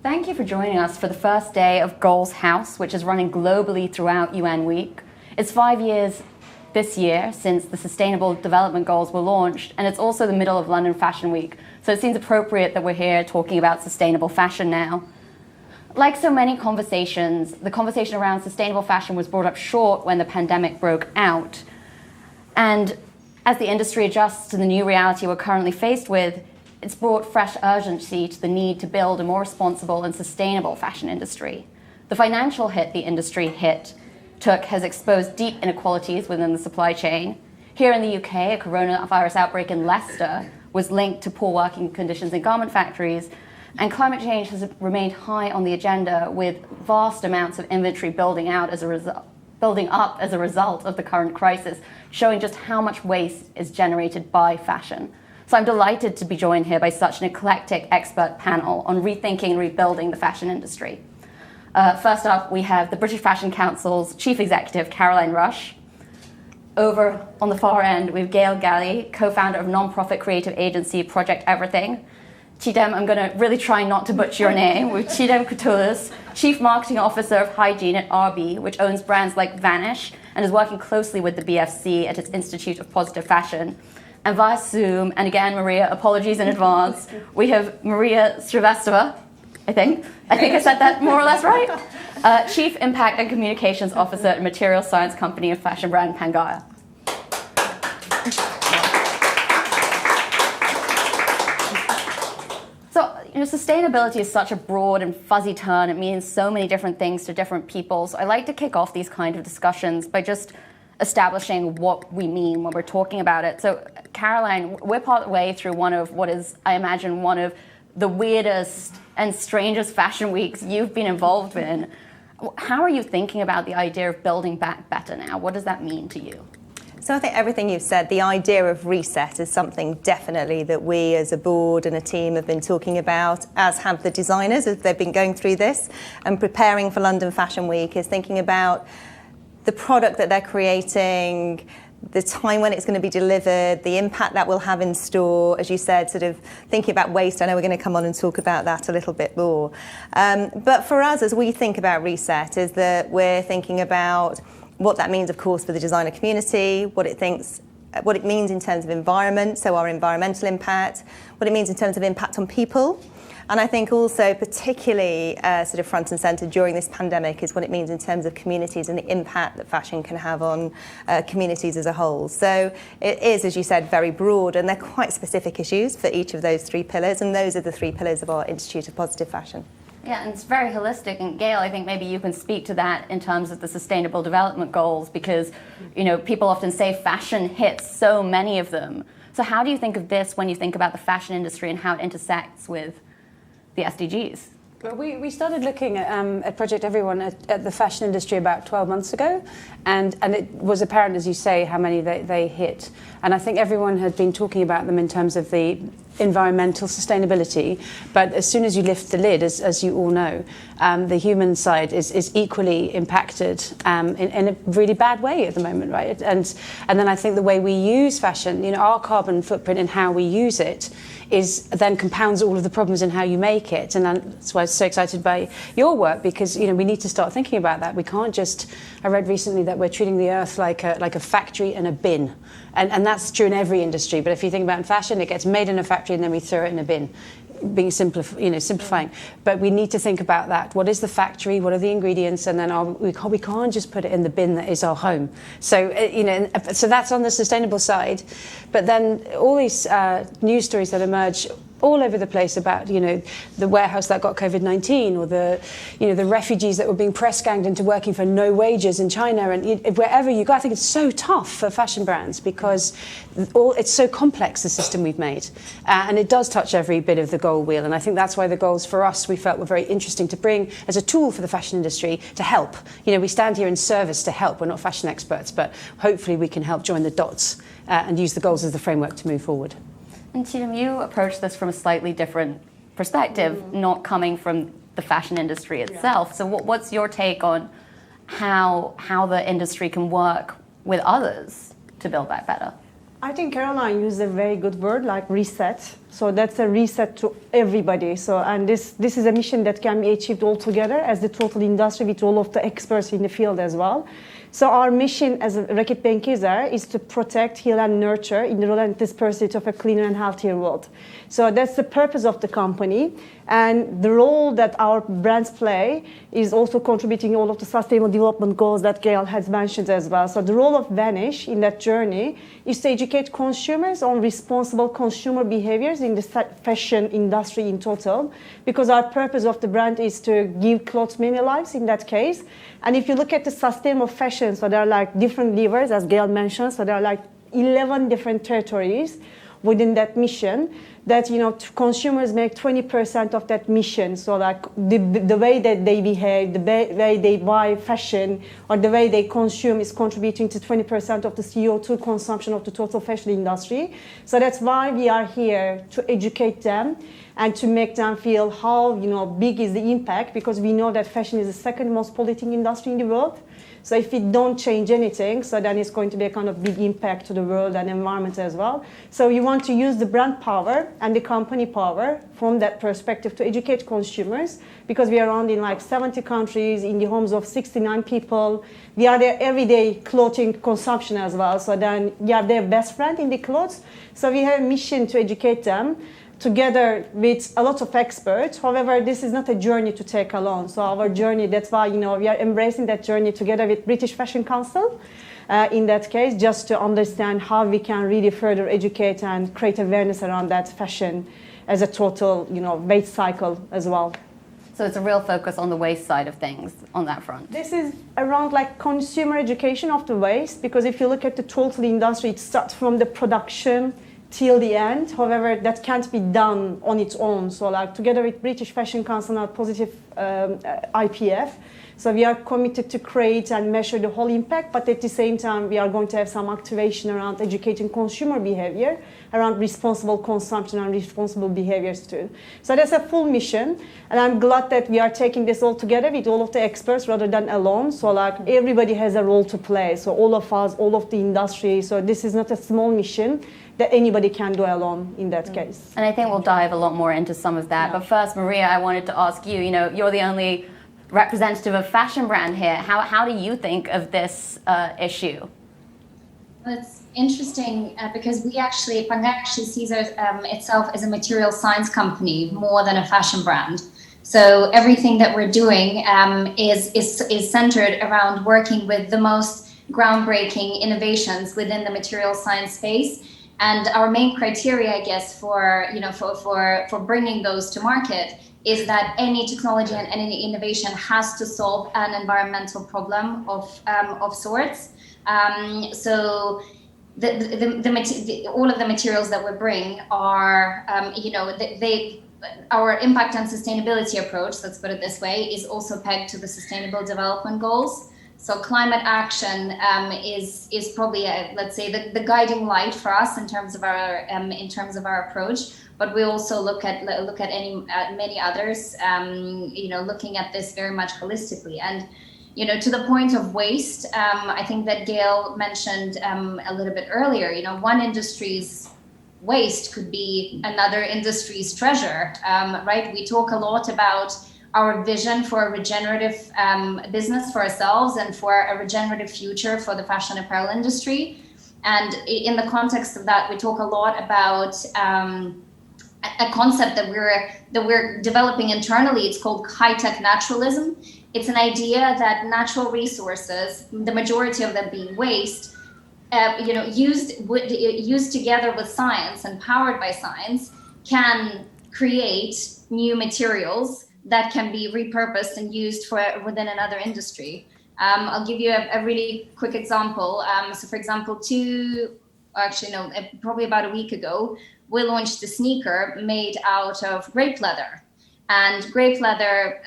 Thank you for joining us for the first day of Goals House, which is running globally throughout UN Week. It's 5 years this year since the Sustainable Development Goals were launched, and it's also the middle of London Fashion Week, so it seems appropriate that we're here talking about sustainable fashion now. Like so many conversations, the conversation around sustainable fashion was brought up short when the pandemic broke out. And as the industry adjusts to the new reality we're currently faced with, it's brought fresh urgency to the need to build a more responsible and sustainable fashion industry. The financial hit the industry took has exposed deep inequalities within the supply chain. Here in the UK, a coronavirus outbreak in Leicester was linked to poor working conditions in garment factories, and climate change has remained high on the agenda, with vast amounts of inventory building up as a result of the current crisis, showing just how much waste is generated by fashion. So I'm delighted to be joined here by such an eclectic expert panel on rethinking and rebuilding the fashion industry. First up, we have the British Fashion Council's Chief Executive, Caroline Rush. Over on the far end, we have Gail Gallie, co-founder of non-profit creative agency Project Everything. Cigdem, I'm going to really try not to butcher your name, with Cigdem Kurtulus, Chief Marketing Officer of Hygiene at RB, which owns brands like Vanish and is working closely with the BFC at its Institute of Positive Fashion. And via Zoom, and again, Maria, apologies in advance, we have Maria Srivastava, I think I said that more or less right, Chief Impact and Communications Officer at material science company and fashion brand Pangaia. So, sustainability is such a broad and fuzzy term. It means so many different things to different people. So I like to kick off these kind of discussions by just establishing what we mean when we're talking about it. So, Caroline, we're part way through one of what is, I imagine, one of the weirdest and strangest fashion weeks you've been involved in. How are you thinking about the idea of building back better now? What does that mean to you? So I think everything you've said, the idea of reset is something definitely that we as a board and a team have been talking about, as have the designers as they've been going through this and preparing for London Fashion Week, is thinking about the product that they're creating, the time when it's going to be delivered, the impact that will have in store, as you said, sort of thinking about waste. I know we're going to come on and talk about that a little bit more. But for us, as we think about reset, is that we're thinking about what that means, of course, for the designer community, what it means in terms of environment, so our environmental impact, what it means in terms of impact on people. And I think also particularly sort of front and centre during this pandemic is what it means in terms of communities and the impact that fashion can have on communities as a whole. So it is, as you said, very broad, and they're quite specific issues for each of those three pillars, and those are the three pillars of our Institute of Positive Fashion. Yeah, and it's very holistic. And Gail, I think maybe you can speak to that in terms of the Sustainable Development Goals, because people often say fashion hits so many of them. So how do you think of this when you think about the fashion industry and how it intersects with the SDGs? Well, we started looking at Project Everyone at the fashion industry about 12 months ago, and it was apparent, as you say, how many they hit. And I think everyone had been talking about them in terms of the environmental sustainability, but as soon as you lift the lid, as you all know, the human side is equally impacted in a really bad way at the moment, right? And then I think the way we use fashion, our carbon footprint and how we use it then compounds all of the problems in how you make it. And that's why I was so excited by your work, because we need to start thinking about that. We can't just, I read recently that we're treating the earth like a factory and a bin. And that's true in every industry. But if you think about fashion, it gets made in a factory and then we throw it in a bin, being simplifying. But we need to think about that. What is the factory? What are the ingredients? And then we can't just put it in the bin that is our home. So so that's on the sustainable side. But then all these news stories that emerge all over the place about the warehouse that got COVID-19, or the refugees that were being press ganged into working for no wages in China, and wherever you go. I think it's so tough for fashion brands because it's so complex, the system we've made, and it does touch every bit of the goal wheel. And I think that's why the goals for us we felt were very interesting to bring as a tool for the fashion industry to help. We stand here in service to help. We're not fashion experts, but hopefully we can help join the dots and use the goals as the framework to move forward. And Cigdem, you approach this from a slightly different perspective, not coming from the fashion industry itself. Yeah. So what's your take on how the industry can work with others to build back better? I think Caroline used a very good word like reset. So that's a reset to everybody. So, and this is a mission that can be achieved all together as the total industry with all of the experts in the field as well. So our mission as a Reckitt Benckiser is to protect, heal and nurture in the relentless pursuit of a cleaner and healthier world. So that's the purpose of the company. And the role that our brands play is also contributing all of the sustainable development goals that Gail has mentioned as well. So the role of Vanish in that journey is to educate consumers on responsible consumer behaviors in the fashion industry in total, because our purpose of the brand is to give clothes many lives in that case. And if you look at the sustainable fashion, so there are like different levers, as Gail mentioned, so there are like 11 different territories within that mission that, you know, consumers make 20% of that mission. So like the way that they behave, the way they buy fashion, or the way they consume is contributing to 20% of the CO2 consumption of the total fashion industry. So that's why we are here, to educate them and to make them feel how, you know, big is the impact, because we know that fashion is the second most polluting industry in the world. So if we don't change anything, so then it's going to be a kind of big impact to the world and environment as well. So you want to use the brand power and the company power from that perspective to educate consumers, because we are around in like 70 countries, in the homes of 69 people. We are their everyday clothing consumption as well. So then we are their best friend in the clothes. So we have a mission to educate them together with a lot of experts. However, this is not a journey to take alone. So our journey, that's why, you know, we are embracing that journey together with British Fashion Council in that case, just to understand how we can really further educate and create awareness around that fashion as a total, you know, waste cycle as well. So it's a real focus on the waste side of things on that front. This is around like consumer education of the waste, because if you look at the total industry, it starts from the production till the end. However, that can't be done on its own. So like together with British Fashion Council and Positive IPF, so we are committed to create and measure the whole impact, but at the same time, we are going to have some activation around educating consumer behavior, around responsible consumption and responsible behaviors too. So that's a full mission, and I'm glad that we are taking this all together with all of the experts rather than alone. So like everybody has a role to play. So all of us, all of the industry. So this is not a small mission that anybody can do alone in that case. And I think we'll dive a lot more into some of that. Yeah. But first, Maria, I wanted to ask you, you know, you're the only representative of fashion brand here. How do you think of this issue? Well, it's interesting because Pangaia actually sees itself as a material science company more than a fashion brand. So everything that we're doing is centered around working with the most groundbreaking innovations within the material science space. And our main criteria, I guess, for bringing those to market is that any technology and any innovation has to solve an environmental problem of sorts. So all of the materials that we bring are, our impact and sustainability approach, let's put it this way, is also pegged to the Sustainable Development Goals. So climate action is probably, let's say, the guiding light for us in terms of our approach. But we also look at many others, looking at this very much holistically. And to the point of waste, I think that Gail mentioned a little bit earlier. One industry's waste could be another industry's treasure, right? We talk a lot about our vision for a regenerative business for ourselves and for a regenerative future for the fashion apparel industry. And in the context of that, we talk a lot about a concept that we're developing internally. It's called high-tech naturalism. It's an idea that natural resources, the majority of them being waste, used together with science and powered by science, can create new materials that can be repurposed and used within another industry. I'll give you a really quick example. So for example, probably about a week ago, we launched a sneaker made out of grape leather. And grape leather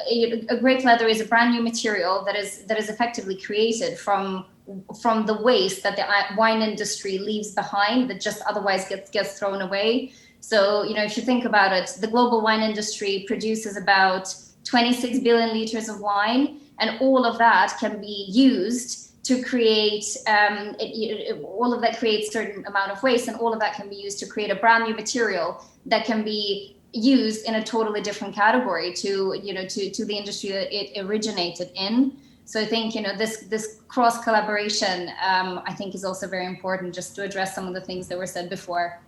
is a brand new material that is effectively created from the waste that the wine industry leaves behind that just otherwise gets thrown away. So, if you think about it, the global wine industry produces about 26 billion liters of wine, and all of that can be used to create, all of that creates certain amount of waste, and all of that can be used to create a brand new material that can be used in a totally different category to the industry that it originated in. So I think, this cross collaboration, I think is also very important, just to address some of the things that were said before.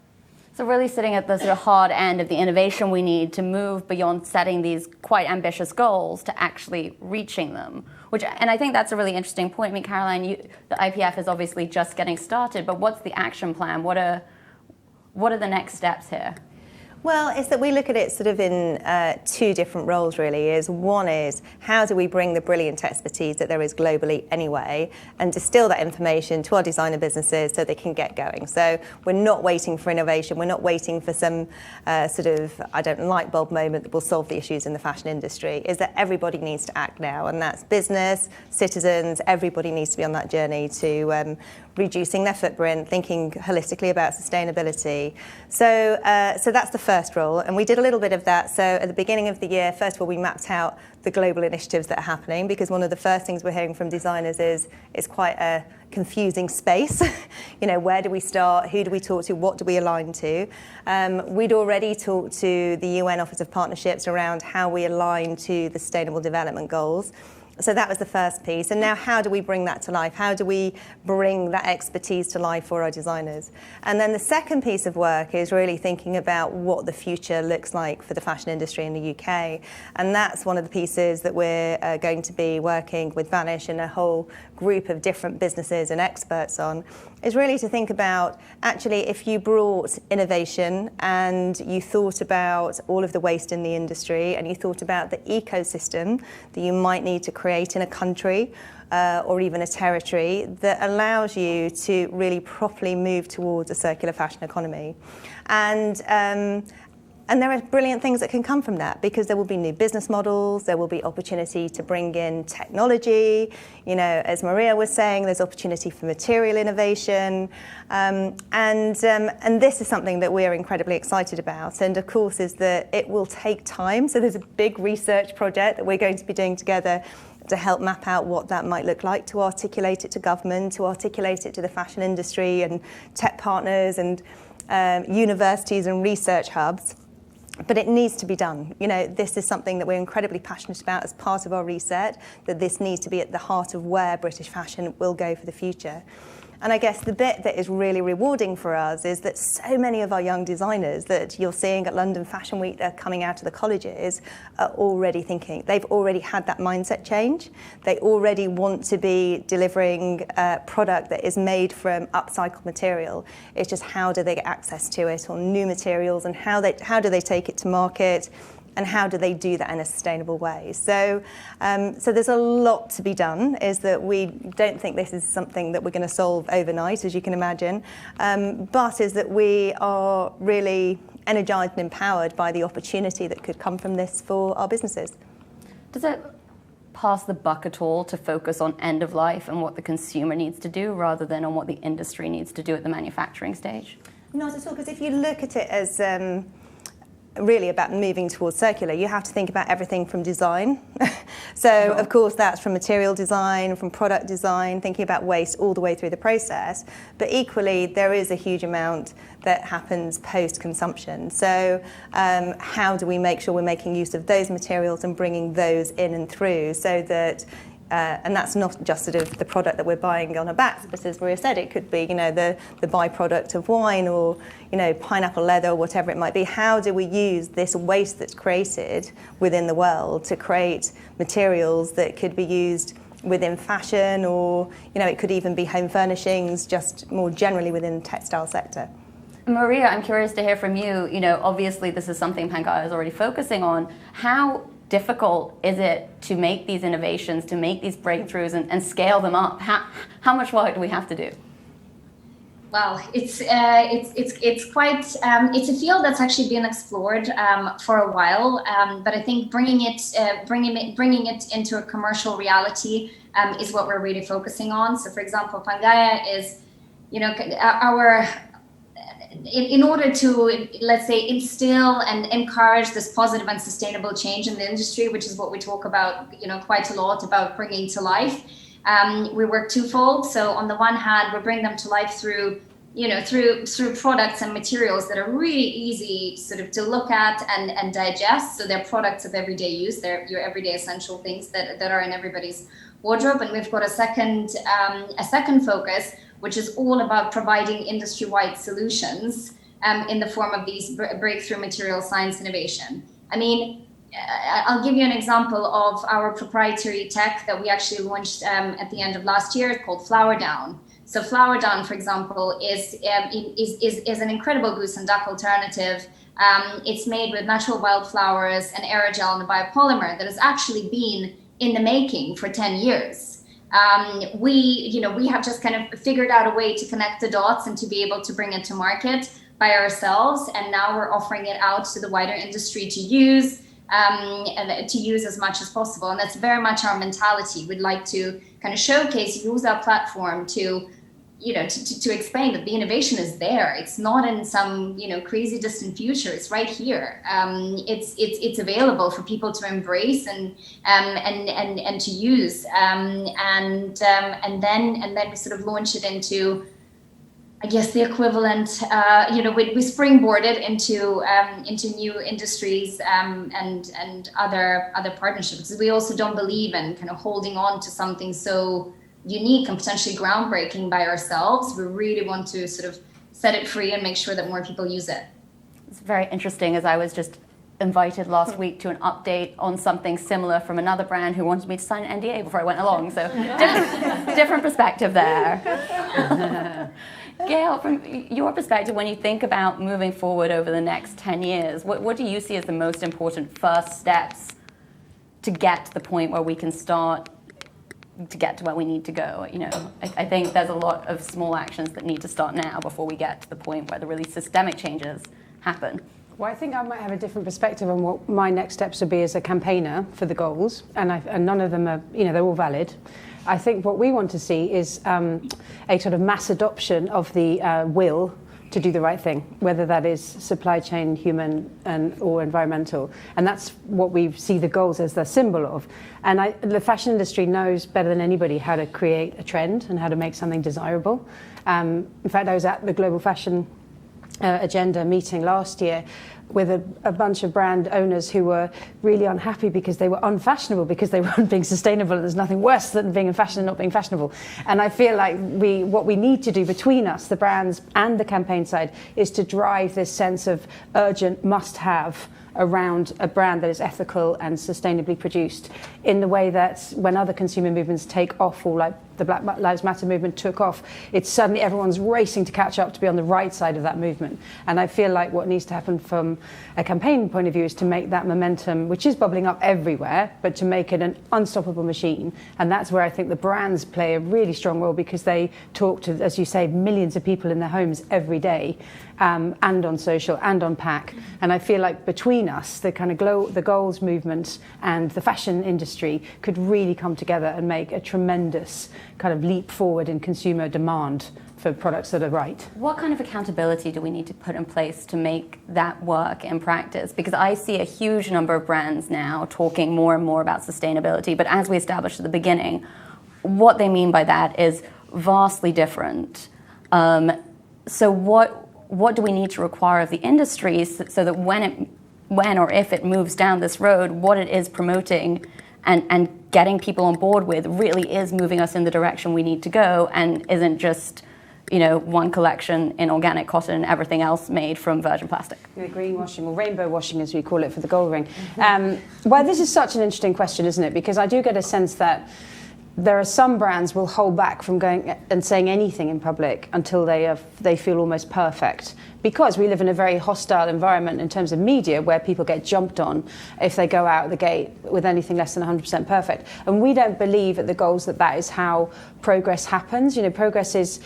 So really sitting at the sort of hard end of the innovation we need to move beyond setting these quite ambitious goals to actually reaching them. And I think that's a really interesting point. I mean, Caroline, the IPF is obviously just getting started, but what's the action plan? What are the next steps here? Well, it's that we look at it sort of in two different roles, really. One is how do we bring the brilliant expertise that there is globally anyway and distill that information to our designer businesses so they can get going. So we're not waiting for innovation. We're not waiting for some light bulb moment that will solve the issues in the fashion industry. Is that everybody needs to act now, and that's business, citizens, everybody needs to be on that journey to reducing their footprint, thinking holistically about sustainability. So that's the first role, and we did a little bit of that. So at the beginning of the year, first of all, we mapped out the global initiatives that are happening, because one of the first things we're hearing from designers is it's quite a confusing space. Where do we start? Who do we talk to? What do we align to? We'd already talked to the UN Office of Partnerships around how we align to the Sustainable Development Goals. So that was the first piece. And now how do we bring that to life? How do we bring that expertise to life for our designers? And then the second piece of work is really thinking about what the future looks like for the fashion industry in the UK. And that's one of the pieces that we're going to be working with Vanish and a whole group of different businesses and experts on, is really to think about, actually, if you brought innovation and you thought about all of the waste in the industry and you thought about the ecosystem that you might need to create in a country or even a territory that allows you to really properly move towards a circular fashion economy. And there are brilliant things that can come from that, because there will be new business models, there will be opportunity to bring in technology. As Maria was saying, there's opportunity for material innovation. And this is something that we're incredibly excited about. And of course, is that it will take time. So there's a big research project that we're going to be doing together to help map out what that might look like, to articulate it to government, to articulate it to the fashion industry and tech partners and universities and research hubs. But it needs to be done. This is something that we're incredibly passionate about as part of our reset, that this needs to be at the heart of where British fashion will go for the future. And I guess the bit that is really rewarding for us is that so many of our young designers that you're seeing at London Fashion Week that are coming out of the colleges are already thinking. They've already had that mindset change. They already want to be delivering a product that is made from upcycled material. It's just how do they get access to it, or new materials, and how do they take it to market, and how do they do that in a sustainable way? So there's a lot to be done, is that we don't think this is something that we're going to solve overnight, as you can imagine, but is that we are really energised and empowered by the opportunity that could come from this for our businesses. Does it pass the buck at all to focus on end of life and what the consumer needs to do rather than on what the industry needs to do at the manufacturing stage? Not at all, because if you look at it as really about moving towards circular, you have to think about everything from design. So, of course, that's from material design, from product design, thinking about waste all the way through the process. But equally, there is a huge amount that happens post-consumption. So how do we make sure we're making use of those materials and bringing those in and through, so that and that's not just sort of the product that we're buying on our backs, but as Maria said, it could be, the byproduct of wine, or, pineapple leather, or whatever it might be. How do we use this waste that's created within the world to create materials that could be used within fashion, or, it could even be home furnishings, just more generally within the textile sector. Maria, I'm curious to hear from you. Obviously this is something Pangaia is already focusing on. How difficult is it to make these innovations, to make these breakthroughs and scale them up? How much work do we have to do? Well, it's quite it's a field that's actually been explored for a while, but I think bringing it into a commercial reality is what we're really focusing on. So, for example, Pangaia is, in order to, let's say, instill and encourage this positive and sustainable change in the industry, which is what we talk about, quite a lot, about bringing to life. We work twofold. So on the one hand, we bring them to life through products and materials that are really easy sort of to look at and digest. So they're products of everyday use. They're your everyday essential things that are in everybody's wardrobe. And we've got a second focus, which is all about providing industry-wide solutions in the form of these breakthrough material science innovation. I mean, I'll give you an example of our proprietary tech that we actually launched at the end of last year called Flower Down. So Flower Down, for example, is an incredible goose and duck alternative. It's made with natural wildflowers and aerogel and a biopolymer that has actually been in the making for 10 years. We have just kind of figured out a way to connect the dots and to be able to bring it to market by ourselves. And now we're offering it out to the wider industry to use as much as possible. And that's very much our mentality. We'd like to kind of showcase, use our platform to explain that the innovation is there. It's not in some, crazy distant future. It's right here. It's available for people to embrace and to use. And then we sort of launch it into, I guess, the equivalent. We springboard it into new industries and other partnerships. Because we also don't believe in kind of holding on to something so unique and potentially groundbreaking by ourselves. We really want to sort of set it free and make sure that more people use it. It's very interesting, as I was just invited last week to an update on something similar from another brand who wanted me to sign an NDA before I went along. So different perspective there. Gail, from your perspective, when you think about moving forward over the next 10 years, what do you see as the most important first steps to get to the point where we can start to get to where we need to go? I think there's a lot of small actions that need to start now before we get to the point where the really systemic changes happen. Well, I think I might have a different perspective on what my next steps would be as a campaigner for the goals, and none of them are, they're all valid. I think what we want to see is a sort of mass adoption of the will to do the right thing, whether that is supply chain, human, or environmental. And that's what we see the goals as the symbol of. And the fashion industry knows better than anybody how to create a trend and how to make something desirable. In fact, I was at the Global Fashion Agenda meeting last year with a bunch of brand owners who were really unhappy because they were unfashionable, because they weren't being sustainable. And there's nothing worse than being in fashion and not being fashionable. And I feel like what we need to do between us, the brands and the campaign side, is to drive this sense of urgent must-have around a brand that is ethical and sustainably produced, in the way that when other consumer movements take off, or like the Black Lives Matter movement took off, it's suddenly everyone's racing to catch up to be on the right side of that movement. And I feel like what needs to happen from a campaign point of view is to make that momentum, which is bubbling up everywhere, but to make it an unstoppable machine. And that's where I think the brands play a really strong role, because they talk to, as you say, millions of people in their homes every day, and on social and on Pack. And I feel like between us, the kind of the goals movement and the fashion industry could really come together and make a tremendous kind of leap forward in consumer demand for products that are right. What kind of accountability do we need to put in place to make that work in practice? Because I see a huge number of brands now talking more and more about sustainability, but as we established at the beginning, what they mean by that is vastly different. So what do we need to require of the industry so that when or if it moves down this road, what it is promoting and getting people on board with really is moving us in the direction we need to go, and isn't just one collection in organic cotton and everything else made from virgin plastic? The greenwashing, or rainbow washing as we call it for the gold ring. Well, this is such an interesting question, isn't it? Because I do get a sense that there are some brands will hold back from going and saying anything in public until they feel almost perfect, because we live in a very hostile environment in terms of media, where people get jumped on if they go out the gate with anything less than 100% perfect. And we don't believe at the goals that is how progress happens. Progress is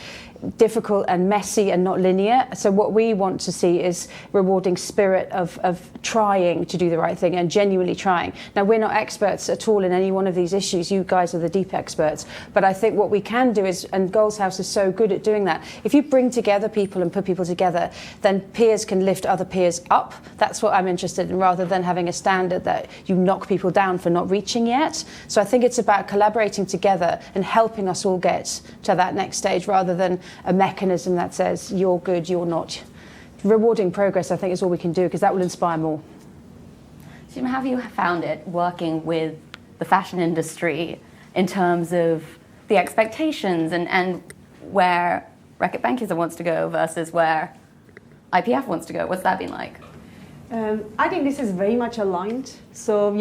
difficult and messy and not linear. So what we want to see is rewarding spirit of trying to do the right thing and genuinely trying. Now, we're not experts at all in any one of these issues. You guys are the deep experts. But I think what we can do is, and Goals House is so good at doing that, if you bring together people and put people together, then peers can lift other peers up. That's what I'm interested in, rather than having a standard that you knock people down for not reaching yet. So I think it's about collaborating together and helping us all get to that next stage, rather than a mechanism that says you're good, you're not. Rewarding progress, I think, is all we can do, because that will inspire more. So how have you found it working with the fashion industry in terms of the expectations and where Reckitt Benckiser wants to go versus where IPF wants to go? What's that been like? I think this is very much aligned. So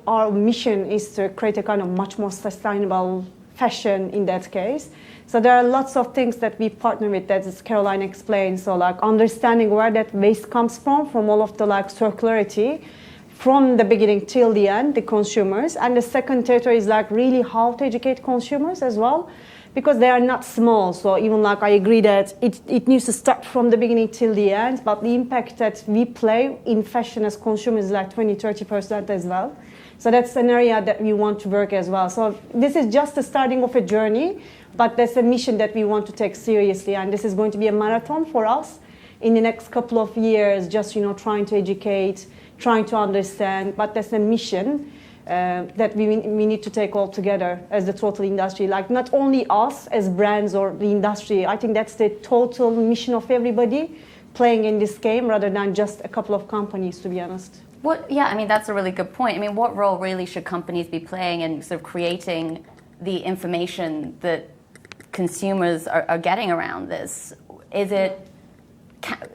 our mission is to create a kind of much more sustainable fashion in that case. So there are lots of things that we partner with, that as Caroline explained. So like understanding where that waste comes from all of the like circularity, from the beginning till the end, the consumers. And the second territory is like really how to educate consumers as well, because they are not small. So even like I agree that it needs to start from the beginning till the end, but the impact that we play in fashion as consumers is like 20-30% as well. So that's an area that we want to work as well. So this is just the starting of a journey, but that's a mission that we want to take seriously. And this is going to be a marathon for us in the next couple of years, just, trying to educate, trying to understand, but that's a mission that we need to take all together as the total industry. Like not only us as brands or the industry, I think that's the total mission of everybody playing in this game, rather than just a couple of companies, to be honest. That's a really good point. What role really should companies be playing in sort of creating the information that consumers are getting around this?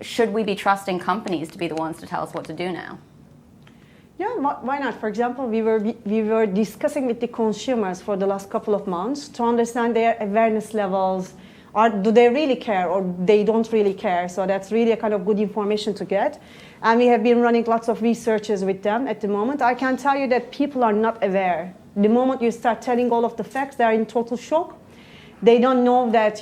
Should we be trusting companies to be the ones to tell us what to do now? Yeah, why not? For example, we were discussing with the consumers for the last couple of months to understand their awareness levels. Do they really care, or they don't really care? So that's really a kind of good information to get. And we have been running lots of researches with them at the moment. I can tell you that people are not aware. The moment you start telling all of the facts, they are in total shock. They don't know that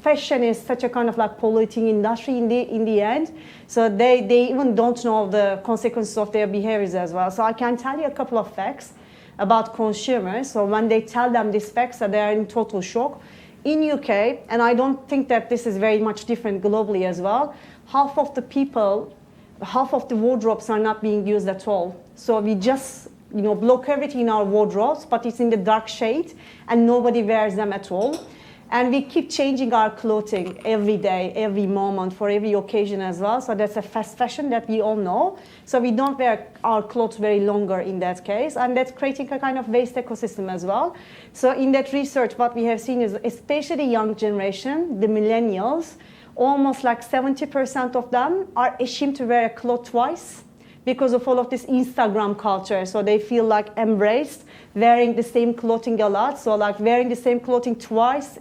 fashion is such a kind of like polluting industry in the end. So they even don't know the consequences of their behaviors as well. So I can tell you a couple of facts about consumers. So when they tell them these facts, they are in total shock. In UK, and I don't think that this is very much different globally as well, half of the wardrobes are not being used at all. So we just block everything in our wardrobes, but it's in the dark shade and nobody wears them at all. And we keep changing our clothing every day, every moment, for every occasion as well. So that's a fast fashion that we all know. So we don't wear our clothes very longer in that case. And that's creating a kind of waste ecosystem as well. So in that research, what we have seen is, especially the young generation, the millennials, almost like 70% of them are ashamed to wear a cloth twice because of all of this Instagram culture. So they feel like embraced, wearing the same clothing a lot. So like wearing the same clothing twice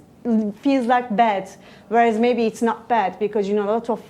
feels like bad, whereas maybe it's not bad, because a lot of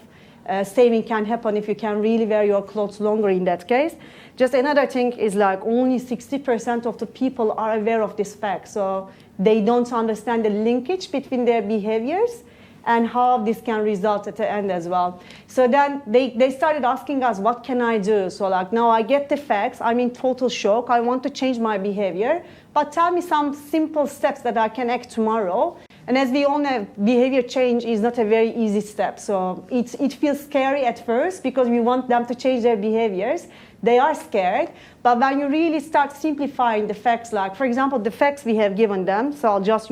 saving can happen if you can really wear your clothes longer in that case. Just another thing is like only 60% of the people are aware of this fact. So they don't understand the linkage between their behaviors and how this can result at the end as well. So then they started asking us, what can I do? So like now I get the facts, I'm in total shock, I want to change my behavior, but tell me some simple steps that I can act tomorrow. And as we all know, behavior change is not a very easy step. So it feels scary at first because we want them to change their behaviors. They are scared. But when you really start simplifying the facts, like, for example, the facts we have given them, so I'll just,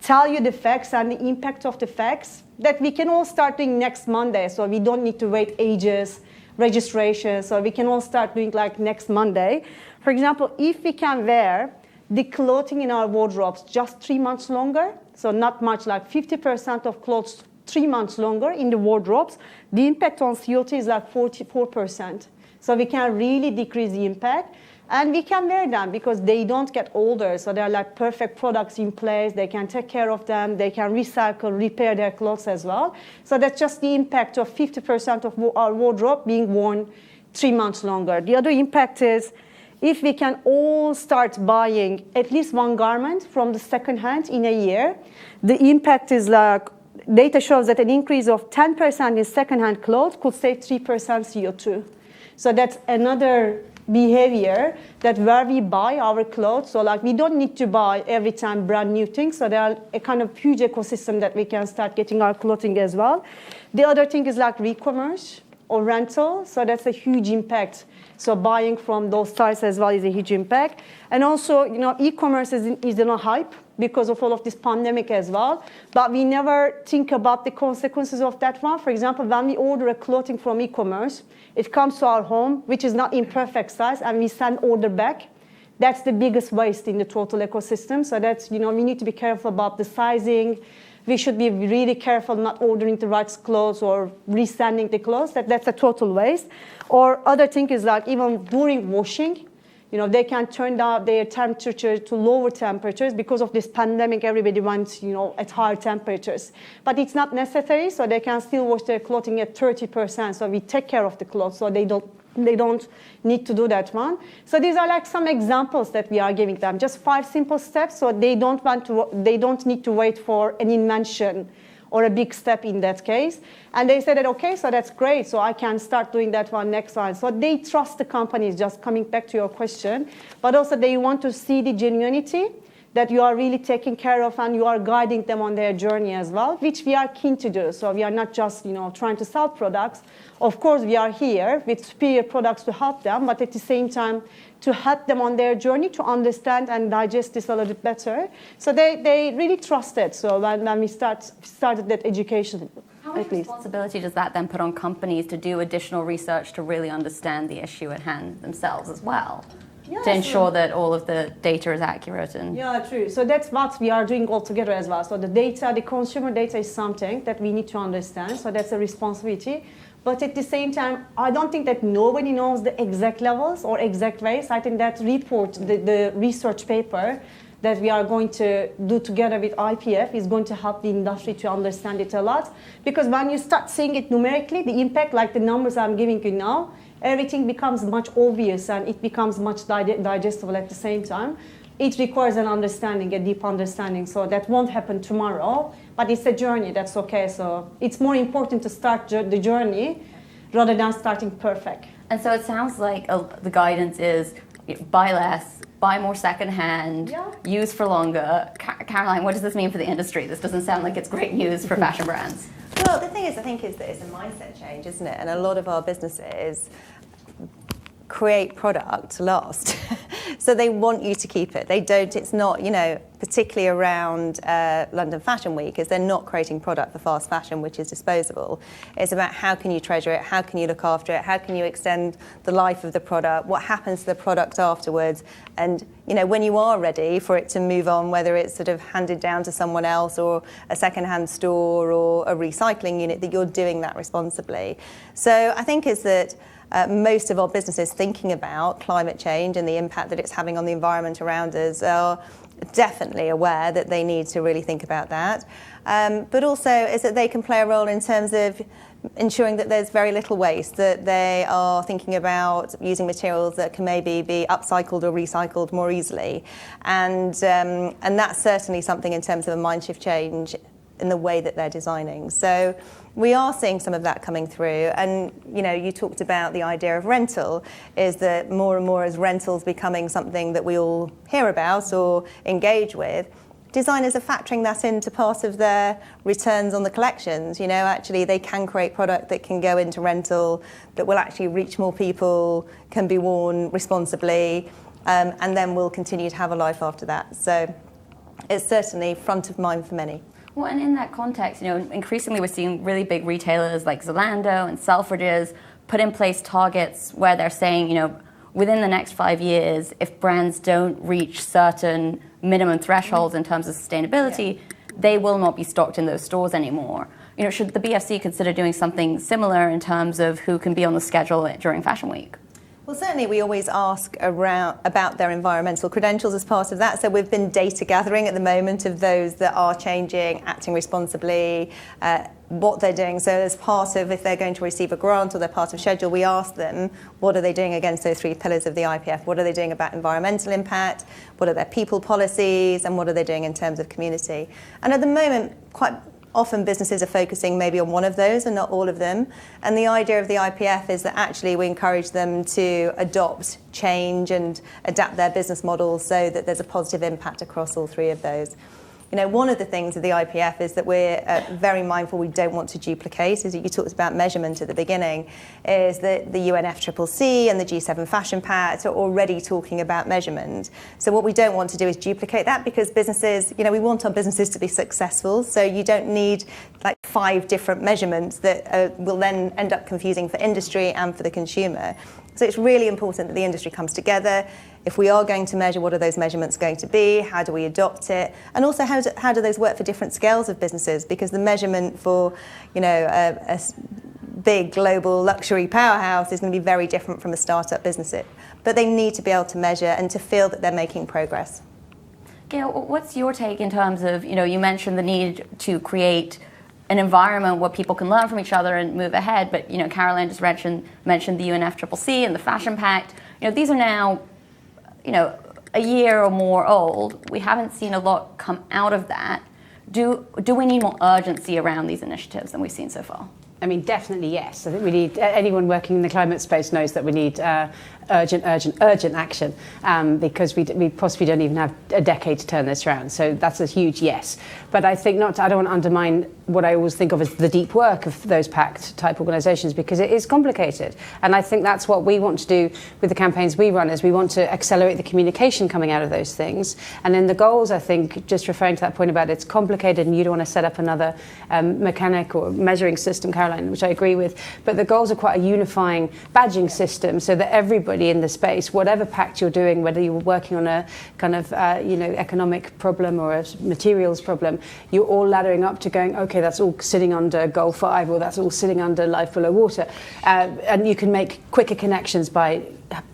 tell you the facts and the impact of the facts that we can all start doing next Monday. So we don't need to wait ages, registration. So we can all start doing like next Monday. For example, if we can wear the clothing in our wardrobes just 3 months longer, so not much, like 50% of clothes 3 months longer in the wardrobes, the impact on CO2 is like 44%. So we can really decrease the impact. And we can wear them because they don't get older. So they're like perfect products in place. They can take care of them. They can recycle, repair their clothes as well. So that's just the impact of 50% of our wardrobe being worn 3 months longer. The other impact is if we can all start buying at least one garment from the second hand in a year, the impact is like data shows that an increase of 10% in second-hand clothes could save 3% CO2. So that's another behavior that where we buy our clothes, so like we don't need to buy every time brand new things, so there are a kind of huge ecosystem that we can start getting our clothing as well. The other thing is like re-commerce or rental, so that's a huge impact. So buying from those sites as well is a huge impact. And also, e-commerce is in a hype because of all of this pandemic as well, but we never think about the consequences of that one. For example, when we order a clothing from e-commerce, it comes to our home, which is not in perfect size, and we send order back. That's the biggest waste in the total ecosystem. So that's, we need to be careful about the sizing. We should be really careful not ordering the right clothes or resending the clothes. That's a total waste. Or other thing is like even during washing, they can turn down their temperature to lower temperatures because of this pandemic. Everybody wants, at higher temperatures. But it's not necessary, so they can still wash their clothing at 30%. So we take care of the clothes, so they don't need to do that one. So these are like some examples that we are giving them, just 5 simple steps. So they don't need to wait for an invention or a big step in that case. And they said that, okay, so that's great. So I can start doing that one next time. So they trust the companies, just coming back to your question. But also they want to see the genuinity that you are really taking care of and you are guiding them on their journey as well, which we are keen to do. So we are not just, trying to sell products. Of course, we are here with superior products to help them, but at the same time, to help them on their journey to understand and digest this a little bit better. So they really trust it. So when we started that education, how much responsibility does that then put on companies to do additional research to really understand the issue at hand themselves as well? Yeah, to ensure that all of the data is accurate. Yeah, true. So that's what we are doing all together as well. So the data, the consumer data is something that we need to understand. So that's a responsibility. But at the same time, I don't think that nobody knows the exact levels or exact ways. I think that report, the research paper that we are going to do together with IPF is going to help the industry to understand it a lot. Because when you start seeing it numerically, the impact, like the numbers I'm giving you now, everything becomes much obvious and it becomes much digestible at the same time. It requires an understanding, a deep understanding. So that won't happen tomorrow, but it's a journey, that's okay. So it's more important to start the journey rather than starting perfect. And so it sounds like the guidance is buy less, buy more secondhand, use for longer. Caroline, what does this mean for the industry? This doesn't sound like it's great news for fashion brands. Well, the thing is, I think is that it's a mindset change, isn't it? And a lot of our businesses create product to last. So they want you to keep it. They don't, it's not, particularly around London Fashion Week, is they're not creating product for fast fashion, which is disposable. It's about how can you treasure it, how can you look after it, how can you extend the life of the product, what happens to the product afterwards. And, when you are ready for it to move on, whether it's sort of handed down to someone else or a secondhand store or a recycling unit, that you're doing that responsibly. So I think is that most of our businesses thinking about climate change and the impact that it's having on the environment around us are definitely aware that they need to really think about that. But also is that they can play a role in terms of ensuring that there's very little waste, that they are thinking about using materials that can maybe be upcycled or recycled more easily. And that's certainly something in terms of a mind shift change in the way that they're designing. So we are seeing some of that coming through. And, you talked about the idea of rental, is that more and more as rentals becoming something that we all hear about or engage with, designers are factoring that into part of their returns on the collections. Actually they can create product that can go into rental, that will actually reach more people, can be worn responsibly, and then will continue to have a life after that. So it's certainly front of mind for many. Well, and in that context, increasingly we're seeing really big retailers like Zalando and Selfridges put in place targets where they're saying, within the next 5 years, if brands don't reach certain minimum thresholds in terms of sustainability, they will not be stocked in those stores anymore. Should the BFC consider doing something similar in terms of who can be on the schedule during Fashion Week? Well, certainly we always ask about their environmental credentials as part of that. So we've been data gathering at the moment of those that are changing, acting responsibly, what they're doing. So as part of, if they're going to receive a grant or they're part of schedule, we ask them, what are they doing against those 3 pillars of the IPF? What are they doing about environmental impact? What are their people policies? And what are they doing in terms of community? And at the moment, quite often businesses are focusing maybe on one of those and not all of them. And the idea of the IPF is that actually we encourage them to adopt, change and adapt their business models so that there's a positive impact across all three of those. You know, one of the things of the IPF is that we're very mindful we don't want to duplicate, as you talked about measurement at the beginning, is that the UNFCCC and the G7 Fashion Pact are already talking about measurement. So what we don't want to do is duplicate that, because businesses, you know, we want our businesses to be successful, so you don't need like 5 different measurements that will then end up confusing for industry and for the consumer. So it's really important that the industry comes together. If we are going to measure, what are those measurements going to be? How do we adopt it? And also, how do those work for different scales of businesses? Because the measurement for, you know, a big global luxury powerhouse is going to be very different from a startup business. But they need to be able to measure and to feel that they're making progress. Gail, what's your take in terms of, you know, you mentioned the need to create an environment where people can learn from each other and move ahead, but, you know, Caroline just mentioned the UNFCCC and the Fashion Pact. You know, these are now, you know, a year or more old. We haven't seen a lot come out of that. Do we need more urgency around these initiatives than we've seen so far? I mean, definitely yes. I think we need, anyone working in the climate space knows that we need urgent action, because we possibly don't even have a decade to turn this around. So that's a huge yes. But I think I don't want to undermine what I always think of as the deep work of those pact type organisations, because it is complicated. And I think that's what we want to do with the campaigns we run, is we want to accelerate the communication coming out of those things. And then the goals, I think, just referring to that point about it's complicated and you don't want to set up another mechanic or measuring system, Caroline, which I agree with. But the goals are quite a unifying badging system, so that everybody in the space, whatever pact you're doing, whether you're working on a kind of economic problem or a materials problem, you're all laddering up to going, okay, that's all sitting under goal 5, or that's all sitting under life below water, and you can make quicker connections by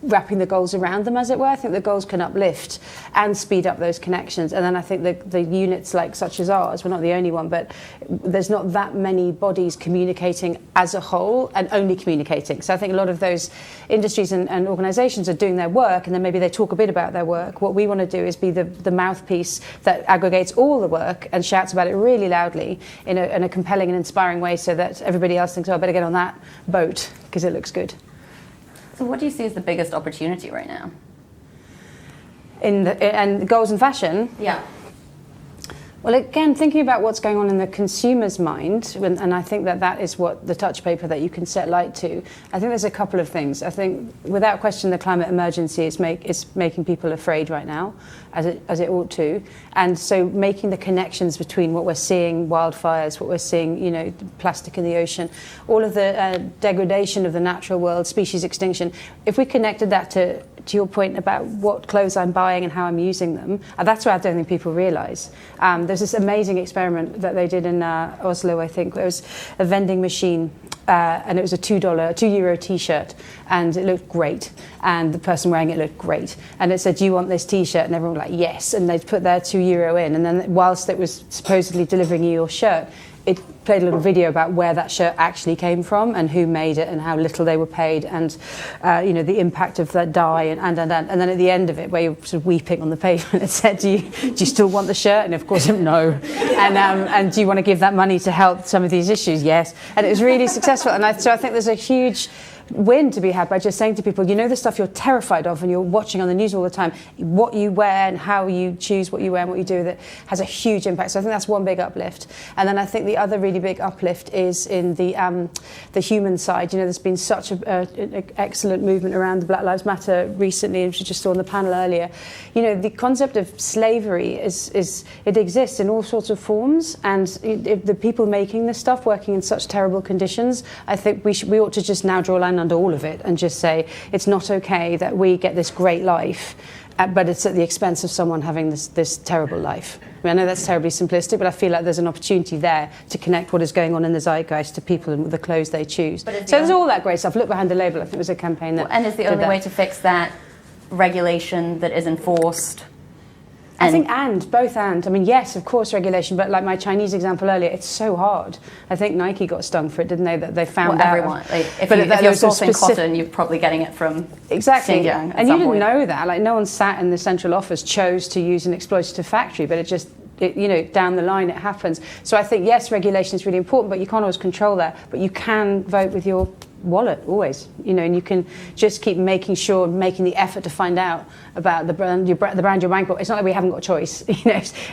wrapping the goals around them, as it were. I think the goals can uplift and speed up those connections. And then I think the units like such as ours, we're not the only one, but there's not that many bodies communicating as a whole and only communicating. So I think a lot of those industries and organisations are doing their work, and then maybe they talk a bit about their work. What we want to do is be the mouthpiece that aggregates all the work and shouts about it really loudly in a compelling and inspiring way, so that everybody else thinks, oh, I better get on that boat because it looks good. So what do you see as the biggest opportunity right now? And goals in fashion? Yeah. Well, again, thinking about what's going on in the consumer's mind, and I think that is what the touch paper that you can set light to. I think there's a couple of things. I think, without question, the climate emergency is making people afraid right now, as it ought to. And so making the connections between what we're seeing, wildfires, what we're seeing, you know, plastic in the ocean, all of the degradation of the natural world, species extinction, if we connected that to your point about what clothes I'm buying and how I'm using them, that's what I don't think people realise. There's this amazing experiment that they did in Oslo, I think. It was a vending machine, and it was a €2 T-shirt, and it looked great, and the person wearing it looked great. And it said, do you want this T-shirt? And everyone was like, yes. And they'd put their €2 in, and then whilst it was supposedly delivering you your shirt, it played a little video about where that shirt actually came from and who made it and how little they were paid, and the impact of that dye and then at the end of it, where you're sort of weeping on the pavement, it said, do you still want the shirt? And of course, no. And do you want to give that money to help some of these issues? Yes. And it was really successful. And so I think there's a huge win to be had by just saying to people, you know, the stuff you're terrified of and you're watching on the news all the time, what you wear and how you choose what you wear and what you do with it has a huge impact. So I think that's one big uplift. And then I think the other really big uplift is in the human side. You know, there's been such an excellent movement around the Black Lives Matter recently, which we just saw on the panel earlier. You know, the concept of slavery it exists in all sorts of forms, and the people making this stuff working in such terrible conditions, I think we ought to just now draw a line under all of it and just say it's not okay that we get this great life, but it's at the expense of someone having this terrible life. I mean, I know that's terribly simplistic, but I feel like there's an opportunity there to connect what is going on in the zeitgeist to people and the clothes they choose. So there's all that great stuff. Look behind the label. I think it was a campaign that. And is the only way to fix that regulation that is enforced? I think both. I mean, yes, of course, regulation, but like my Chinese example earlier, it's so hard. I think Nike got stung for it, didn't they? That they found out. Everyone. If you're sourcing cotton, you're probably getting it from Xinjiang. And you didn't know that. Like, no one sat in the central office chose to use an exploitative factory, but it just down the line it happens. So I think, yes, regulation is really important, but you can't always control that. But you can vote with your wallet always, and you can just keep making the effort to find out about the brand you're buying. It's not like we haven't got a choice.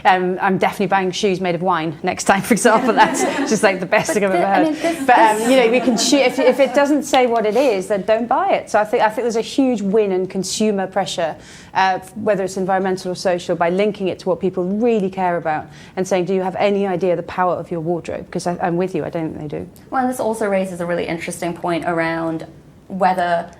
I'm definitely buying shoes made of wine next time, for example. That's just like the best thing I've ever heard. We can if it doesn't say what it is, then don't buy it. So I think there's a huge win in consumer pressure, whether it's environmental or social, by linking it to what people really care about and saying, do you have any idea the power of your wardrobe? Because I'm with you, I don't think they do. Well, and this also raises a really interesting point around whether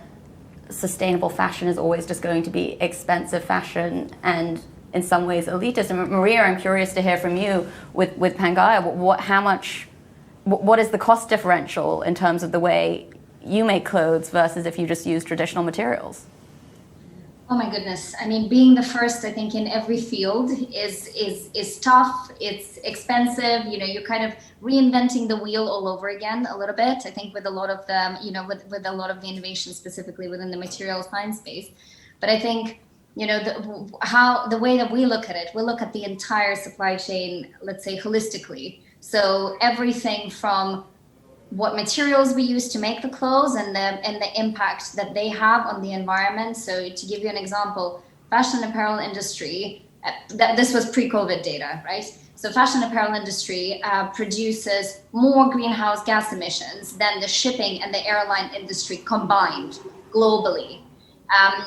sustainable fashion is always just going to be expensive fashion and in some ways elitist. And Maria, I'm curious to hear from you with Pangaia. What is the cost differential in terms of the way you make clothes versus if you just use traditional materials? Oh my goodness. I mean, being the first, I think, in every field is tough. It's expensive. You're kind of reinventing the wheel all over again a little bit. I think with a lot of the, with a lot of the innovation specifically within the material science space. But I think, the way that we look at it, we look at the entire supply chain, let's say holistically. So everything from what materials we use to make the clothes and the impact that they have on the environment. So to give you an example, fashion apparel industry, this was pre-COVID data, right? So fashion apparel industry produces more greenhouse gas emissions than the shipping and the airline industry combined globally.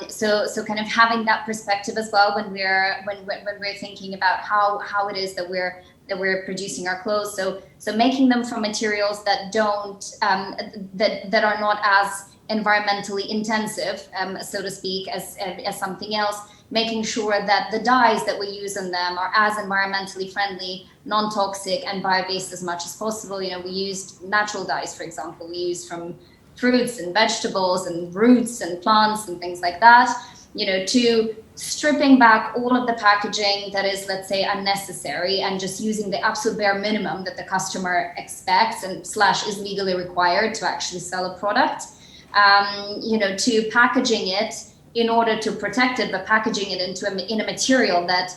So kind of having that perspective as well when we're thinking about how it is that we're producing our clothes. So making them from materials that don't that are not as environmentally intensive, so to speak, as something else. Making sure that the dyes that we use in them are as environmentally friendly, non-toxic, and bio-based as much as possible. We used natural dyes, for example. We used from fruits and vegetables and roots and plants and things like that. To stripping back all of the packaging that is, let's say, unnecessary and just using the absolute bare minimum that the customer expects and / is legally required to actually sell a product. To packaging it in order to protect it, but packaging it in a material that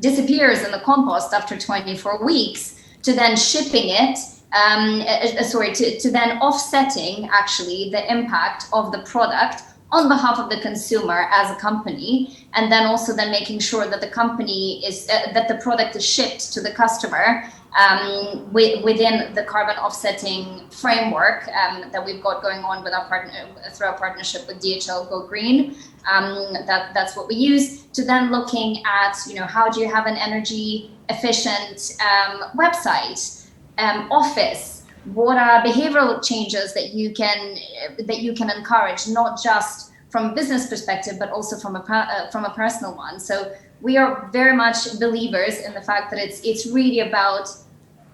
disappears in the compost after 24 weeks, to then shipping it. To then offsetting actually the impact of the product on behalf of the consumer as a company, and then also then making sure that the company is that the product is shipped to the customer within the carbon offsetting framework that we've got going on with through our partnership with DHL Go Green. That's what we use. To then looking at how do you have an energy efficient website. Office, what are behavioral changes that you can encourage, not just from a business perspective, but also from a personal one. So we are very much believers in the fact that it's really about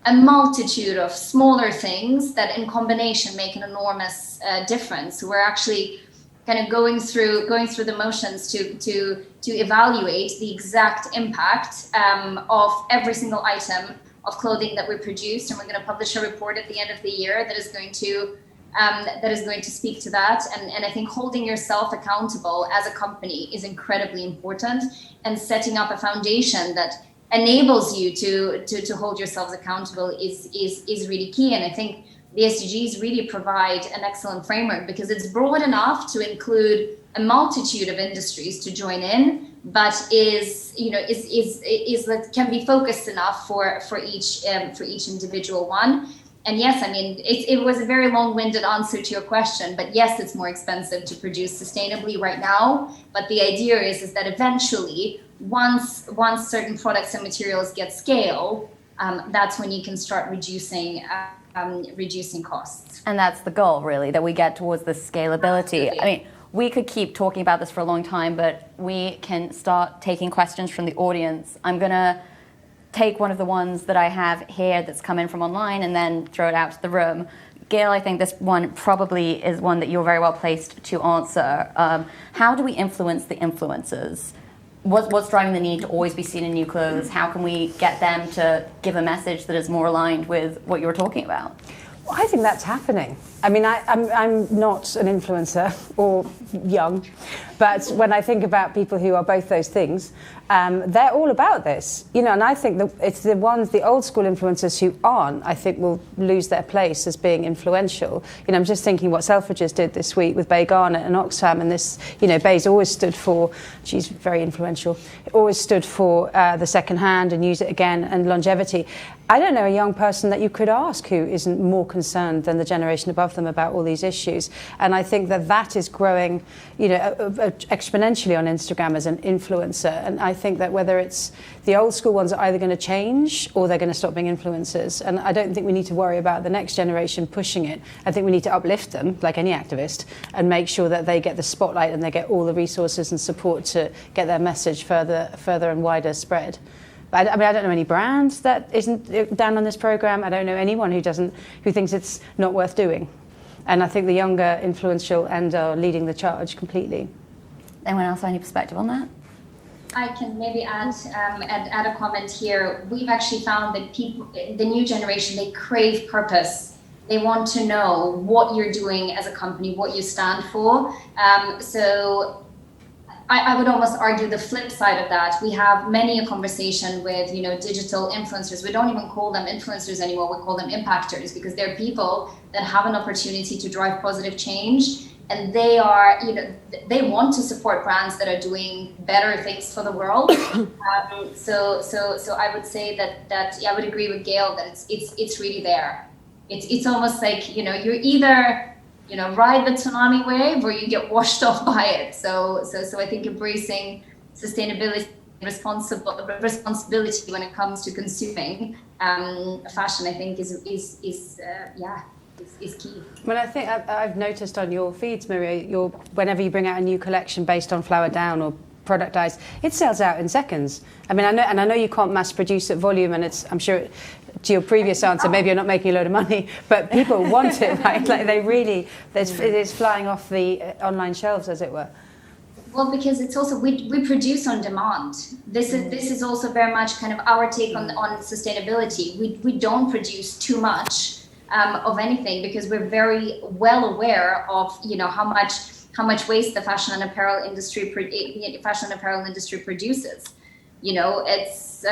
a multitude of smaller things that in combination make an enormous difference. So we're actually kind of going through the motions to evaluate the exact impact of every single item of clothing that we produced, and we're going to publish a report at the end of the year that is going to speak to that. And I think holding yourself accountable as a company is incredibly important, and setting up a foundation that enables you to hold yourselves accountable is really key. And I think the SDGs really provide an excellent framework because it's broad enough to include a multitude of industries to join in, but can be focused enough for each individual one. And yes, I mean it was a very long-winded answer to your question, but yes, it's more expensive to produce sustainably right now. But the idea is that eventually, once certain products and materials get scale, that's when you can start reducing costs. And that's the goal, really, that we get towards the scalability. Absolutely. I mean, we could keep talking about this for a long time, but we can start taking questions from the audience. I'm going to take one of the ones that I have here that's come in from online and then throw it out to the room. Gail, I think this one probably is one that you're very well placed to answer. How do we influence the influencers? What's driving the need to always be seen in new clothes? How can we get them to give a message that is more aligned with what you were talking about? Well, I think that's happening. I mean, I'm not an influencer or young, But when I think about people who are both those things, they're all about this, and I think that it's the old school influencers who aren't, I think will lose their place as being influential. I'm just thinking what Selfridges did this week with Bay Garnett and Oxfam, and this, Bay's always stood for, she's very influential, always stood for the second hand and use it again and longevity. I don't know a young person that you could ask who isn't more concerned than the generation above them about all these issues. And I think that is growing, exponentially on Instagram as an influencer. And I think that whether it's the old school ones are either going to change or they're going to stop being influencers. And I don't think we need to worry about the next generation pushing it. I think we need to uplift them, like any activist, and make sure that they get the spotlight and they get all the resources and support to get their message further and wider spread. I don't know any brand that isn't down on this program. I don't know anyone who thinks it's not worth doing. And I think the younger, influential, and are leading the charge completely. Anyone else have any perspective on that? I can maybe add a comment here. We've actually found that people, the new generation, they crave purpose. They want to know what you're doing as a company, what you stand for. So I would almost argue the flip side of that. We have many a conversation with, digital influencers. We don't even call them influencers anymore. We call them impactors, because they're people that have an opportunity to drive positive change. And they are, they want to support brands that are doing better things for the world. So I would say that I would agree with Gail that it's really there. It's almost like, you're either ride the tsunami wave or you get washed off by it. So I think embracing sustainability, responsibility when it comes to consuming fashion, I think is key. Well, I think I've noticed on your feeds, Maria, whenever you bring out a new collection based on flower down or productized, it sells out in seconds. I know you can't mass produce at volume, and I'm sure. To your previous answer, maybe you're not making a load of money, but people want it, right? Like it's flying off the online shelves, as it were. Well, because it's also we produce on demand. This is also very much kind of our take on sustainability. We don't produce too much of anything, because we're very well aware of how much waste the fashion and apparel industry produces. It's.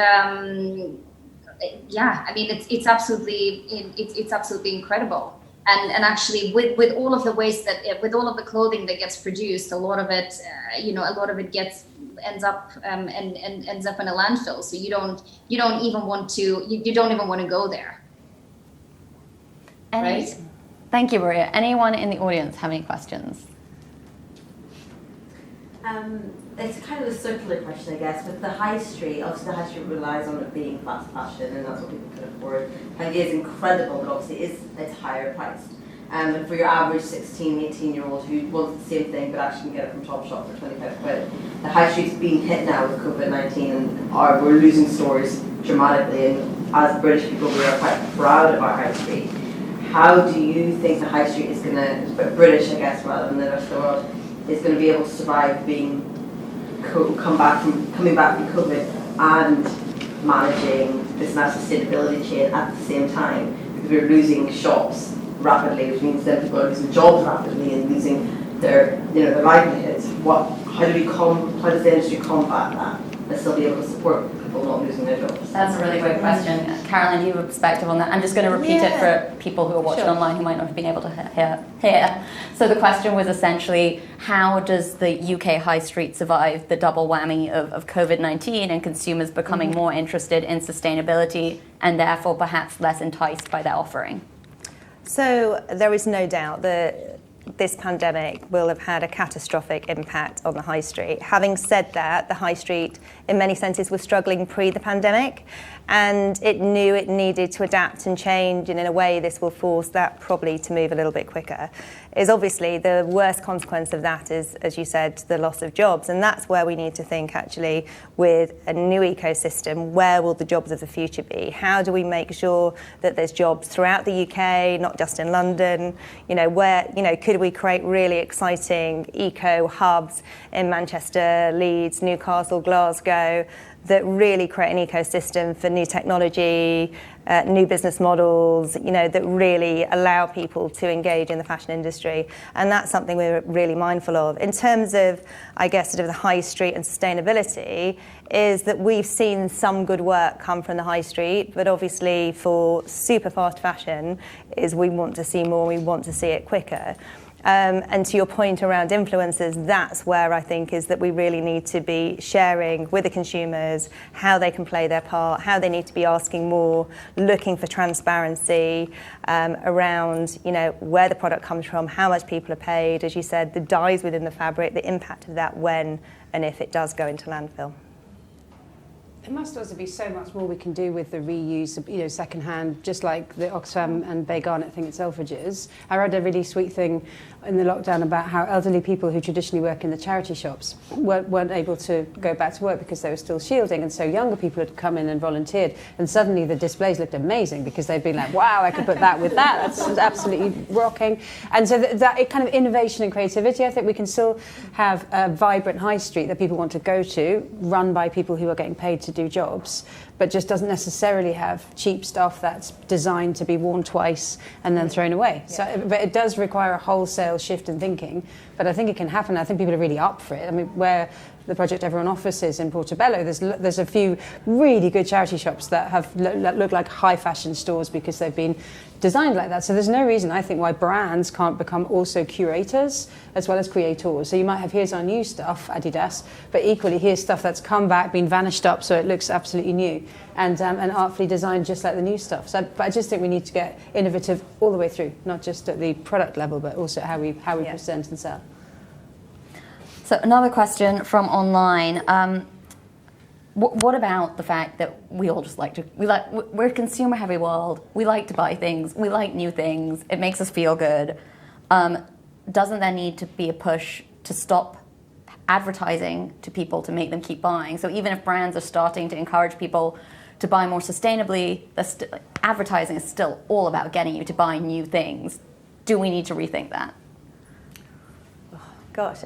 It's absolutely incredible, and actually with all of the waste with all of the clothing that gets produced, a lot of it ends up in a landfill. So you don't even want to go there. Right? Thank you, Maria. Anyone in the audience have any questions? It's kind of a circular question, I guess. With the high street, obviously the high street relies on it being fast fashion, and that's what people can afford. Pangaia is incredible, but obviously it's higher priced. And for your average 16, 18-year-old who wants the same thing but actually can get it from Topshop for 25 quid, the high street's being hit now with COVID-19, and we're losing stores dramatically. And as British people, we are quite proud of our high street. How do you think the high street is going to, British, I guess, rather than the rest of the world, is going to be able to survive coming back from COVID and managing this now sustainability chain at the same time? Because we're losing shops rapidly, which means then people are losing jobs rapidly and losing their livelihoods. How does the industry combat that and still be able to support people not losing their jobs? That's a really great question. Caroline, do you have a perspective on that? I'm just going to repeat it for people who are watching online who might not have been able to hear. So the question was essentially, how does the UK high street survive the double whammy of COVID-19 and consumers becoming more interested in sustainability and therefore perhaps less enticed by their offering? So there is no doubt that this pandemic will have had a catastrophic impact on the high street. Having said that, the high street in many senses was struggling pre the pandemic, and it knew it needed to adapt and change, and in a way this will force that probably to move a little bit quicker. Is obviously the worst consequence of that is, as you said, the loss of jobs, and that's where we need to think actually with a new ecosystem, where will the jobs of the future be? How do we make sure that there's jobs throughout the UK, not just in London? Could we create really exciting eco hubs in Manchester, Leeds, Newcastle, Glasgow, that really create an ecosystem for new technology, new business models, that really allow people to engage in the fashion industry. And that's something we're really mindful of. In terms of, I guess, sort of the high street and sustainability, is that we've seen some good work come from the high street, but obviously for super fast fashion is we want to see more, we want to see it quicker. And to your point around influencers, that's where I think is that we really need to be sharing with the consumers how they can play their part, how they need to be asking more, looking for transparency around, where the product comes from, how much people are paid, as you said, the dyes within the fabric, the impact of that when and if it does go into landfill. There must also be so much more we can do with the reuse of, second-hand, just like the Oxfam and Bay Garnet thing at Selfridges. I read a really sweet thing in the lockdown about how elderly people who traditionally work in the charity shops weren't able to go back to work because they were still shielding, and so younger people had come in and volunteered, and suddenly the displays looked amazing because they'd been like, wow, I could put that with that, that's absolutely rocking. And so that kind of innovation and creativity, I think we can still have a vibrant high street that people want to go to, run by people who are getting paid to do jobs, but just doesn't necessarily have cheap stuff that's designed to be worn twice and then thrown away. Yeah. So, but it does require a wholesale shift in thinking, but I think it can happen. I think people are really up for it. I mean, where the Project Everyone office is in Portobello, there's a few really good charity shops that have look like high fashion stores because they've been designed like that. So there's no reason, I think, why brands can't become also curators as well as creators. So you might have, here's our new stuff, Adidas, but equally here's stuff that's come back, been vanished up, so it looks absolutely new and artfully designed just like the new stuff. So, but I just think we need to get innovative all the way through, not just at the product level, but also how we present and sell. So another question from online. What about the fact that we all just we're a consumer heavy world. We like to buy things. We like new things. It makes us feel good. Doesn't there need to be a push to stop advertising to people to make them keep buying? So even if brands are starting to encourage people to buy more sustainably, advertising is still all about getting you to buy new things. Do we need to rethink that? Gosh,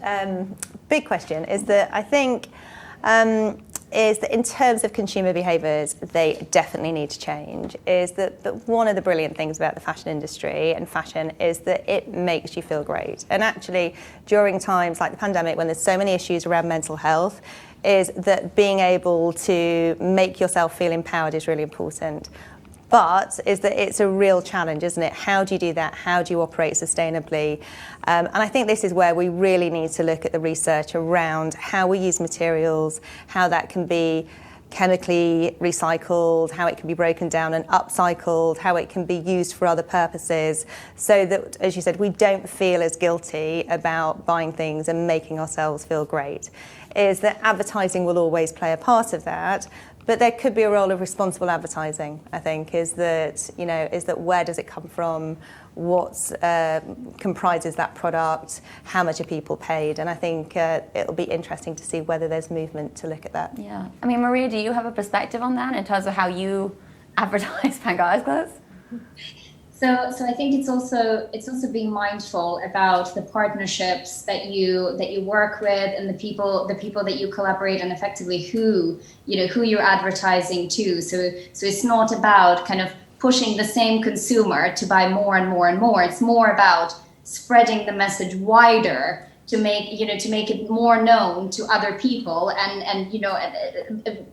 big question is that I think is that in terms of consumer behaviours, they definitely need to change. Is that one of the brilliant things about the fashion industry and fashion is that it makes you feel great. And actually, during times like the pandemic, when there's so many issues around mental health, is that being able to make yourself feel empowered is really important. But is that it's a real challenge, isn't it? How do you do that? How do you operate sustainably? And I think this is where we really need to look at the research around how we use materials, how that can be chemically recycled, how it can be broken down and upcycled, how it can be used for other purposes, so that, as you said, we don't feel as guilty about buying things and making ourselves feel great. Is that advertising will always play a part of that, but there could be a role of responsible advertising, I think, is that where does it come from, what comprises that product, how much are people paid, and I think it'll be interesting to see whether there's movement to look at that. Yeah. I mean, Maria, do you have a perspective on that in terms of how you advertise Pangaia's clothes? So I think it's also being mindful about the partnerships that you work with and the people that you collaborate and effectively who you're advertising to. So it's not about kind of pushing the same consumer to buy more and more and more. It's more about spreading the message wider to make it more known to other people and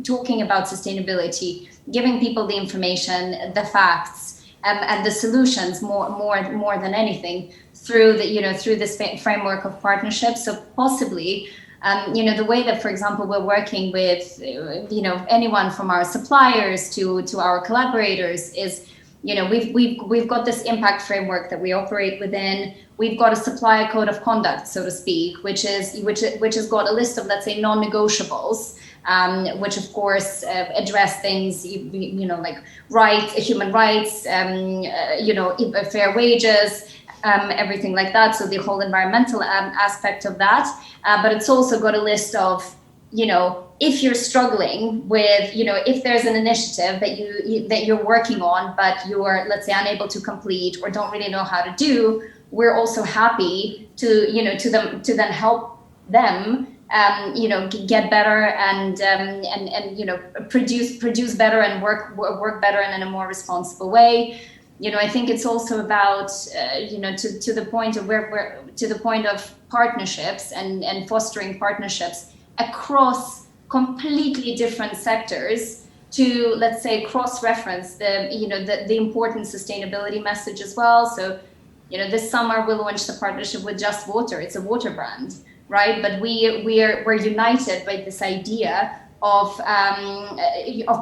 talking about sustainability, giving people the information, the facts. And the solutions more than anything through this framework of partnerships. So possibly, the way that, for example, we're working with, anyone from our suppliers to our collaborators is, we've got this impact framework that we operate within. We've got a supplier code of conduct, so to speak, which has got a list of, let's say, non-negotiables. Which of course address things, like rights, human rights, fair wages, everything like that. So the whole environmental aspect of that. But it's also got a list of, if you're struggling with, if there's an initiative that you're working on, but you're, let's say, unable to complete or don't really know how to do, we're also happy to then help them get better and produce better and work better and in a more responsible way. I think it's also about to the point of partnerships and fostering partnerships across completely different sectors to, let's say, cross-reference the important sustainability message as well. So this summer we launched a partnership with Just Water. It's a water brand, right? But we're united by this idea of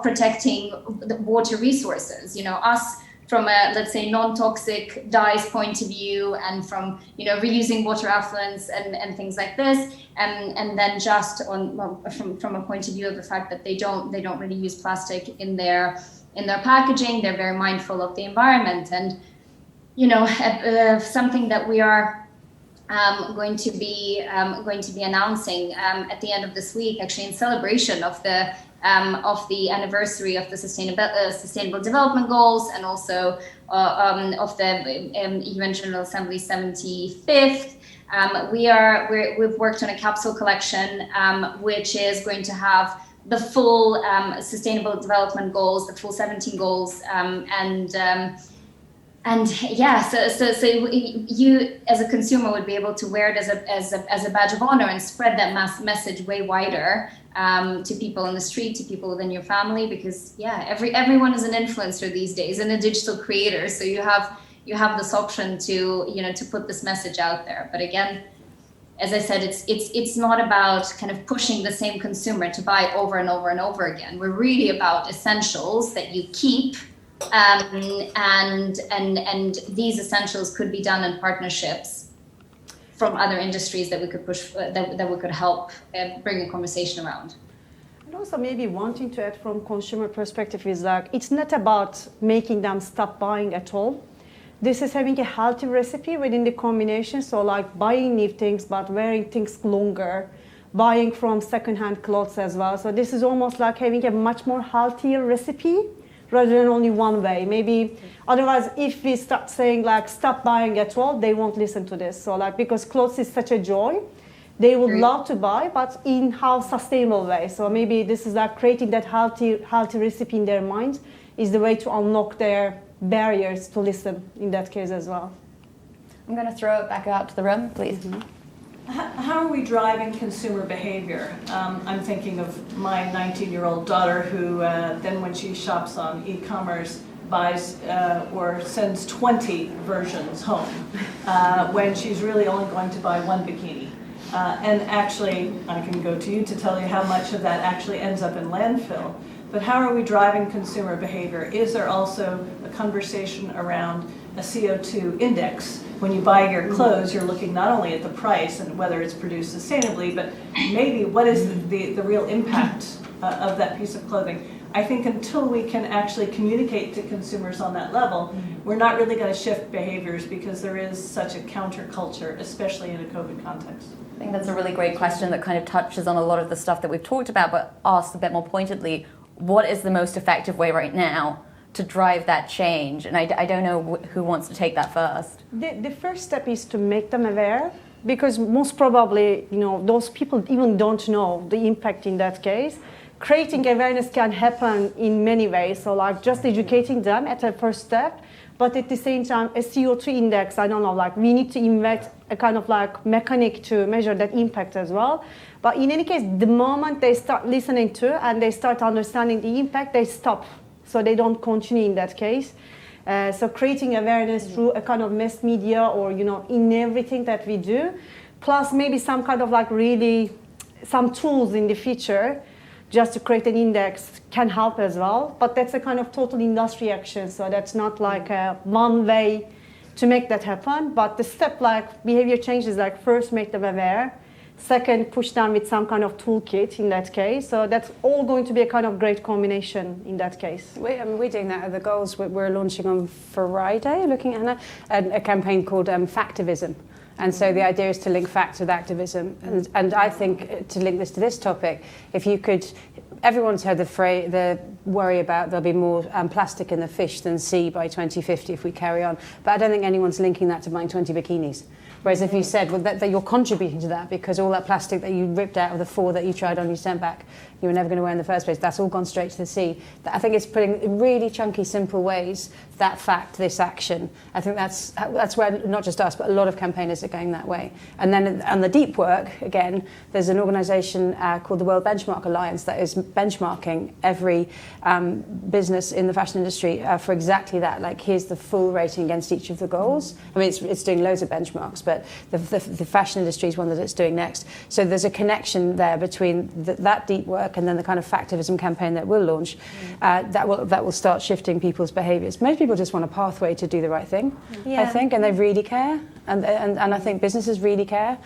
protecting the water resources. Us from a, let's say, non-toxic dyes point of view, and from reusing water effluents and things like this, and then just from a point of view of the fact that they don't really use plastic in their packaging. They're very mindful of the environment, and something that we are going to be announcing at the end of this week, actually in celebration of the anniversary of the Sustainable Development Goals, and also of the UN General Assembly 75th. We've worked on a capsule collection, which is going to have the full Sustainable Development Goals, the full 17 goals, so you as a consumer would be able to wear it as a badge of honor and spread that message way wider to people on the street, to people within your family, because everyone is an influencer these days and a digital creator. So you have this option to put this message out there. But again, as I said, it's not about kind of pushing the same consumer to buy over and over and over again. We're really about essentials that you keep. And these essentials could be done in partnerships from other industries that we could push, that we could help bring a conversation around. And also maybe wanting to add from consumer perspective is like, it's not about making them stop buying at all. This is having a healthy recipe within the combination. So like buying new things, but wearing things longer, buying from secondhand clothes as well. So this is almost like having a much more healthier recipe, rather than only one way. Maybe otherwise, if we start saying like stop buying at all, they won't listen to this. So like, because clothes is such a joy, they would love to buy, but in how sustainable way. So maybe this is like creating that healthy recipe in their mind is the way to unlock their barriers to listen in that case as well. I'm going to throw it back out to the room, please. Mm-hmm. How are we driving consumer behavior? I'm thinking of my 19-year-old daughter who then when she shops on e-commerce buys or sends 20 versions home when she's really only going to buy one bikini. And actually, I can go to you to tell you how much of that actually ends up in landfill. But how are we driving consumer behavior? Is there also a conversation around a CO2 index? When you buy your clothes, you're looking not only at the price and whether it's produced sustainably, but maybe what is the real impact of that piece of clothing. I think until we can actually communicate to consumers on that level, we're not really going to shift behaviors, because there is such a counterculture, especially in a COVID context. I think that's a really great question that kind of touches on a lot of the stuff that we've talked about, but asked a bit more pointedly, what is the most effective way right now to drive that change? And I don't know who wants to take that first. The first step is to make them aware, because most probably, those people even don't know the impact in that case. Creating awareness can happen in many ways. So like just educating them at a first step, but at the same time, a CO2 index, I don't know, like we need to invent a kind of like mechanic to measure that impact as well. But in any case, the moment they start listening to and they start understanding the impact, they stop. So they don't continue in that case. So creating awareness through a kind of mass media or, in everything that we do, plus maybe some kind of like really some tools in the future just to create an index can help as well. But that's a kind of total industry action. So that's not like a one way to make that happen. But the step like behavior change is like first make them aware. Second, push them with some kind of toolkit in that case. So that's all going to be a kind of great combination in that case. We're doing that at the goals. We're launching on Friday, looking at a campaign called Factivism. And so the idea is to link facts with activism. And I think to link this to this topic, if you could everyone's heard the worry about there'll be more plastic in the fish than sea by 2050 if we carry on. But I don't think anyone's linking that to buying 20 bikinis. Whereas if you said, well, that you're contributing to that because all that plastic that you ripped out of the 4 that you tried on, you sent back, you were never going to wear in the first place, that's all gone straight to the sea. I think it's putting in really chunky, simple ways that fact, this action. I think that's where not just us, but a lot of campaigners are going that way. And then on the deep work, again, there's an organisation called the World Benchmark Alliance that is benchmarking every business in the fashion industry for exactly that. Like, here's the full rating against each of the goals. I mean, it's doing loads of benchmarks, but the fashion industry is one that it's doing next. So there's a connection there between that deep work and then the kind of factivism campaign that we'll launch that will start shifting people's behaviours. Most people just want a pathway to do the right thing, I think, and they really care, and I think businesses really care.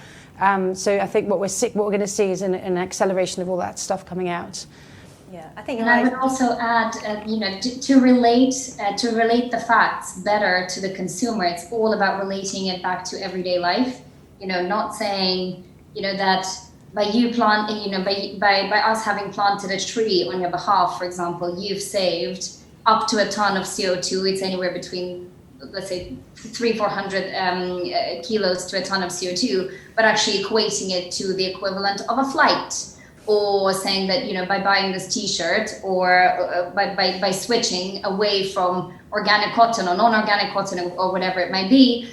So I think what we're going to see is an acceleration of all that stuff coming out. Yeah, I think. And I would also add, to relate the facts better to the consumer. It's all about relating it back to everyday life. Not saying, that by us having planted a tree on your behalf, for example, you've saved up to a ton of CO2. It's anywhere between, let's say, 300-400 kilos to a ton of CO2, but actually equating it to the equivalent of a flight. Or saying that, by buying this T-shirt or by switching away from organic cotton or non-organic cotton or whatever it might be,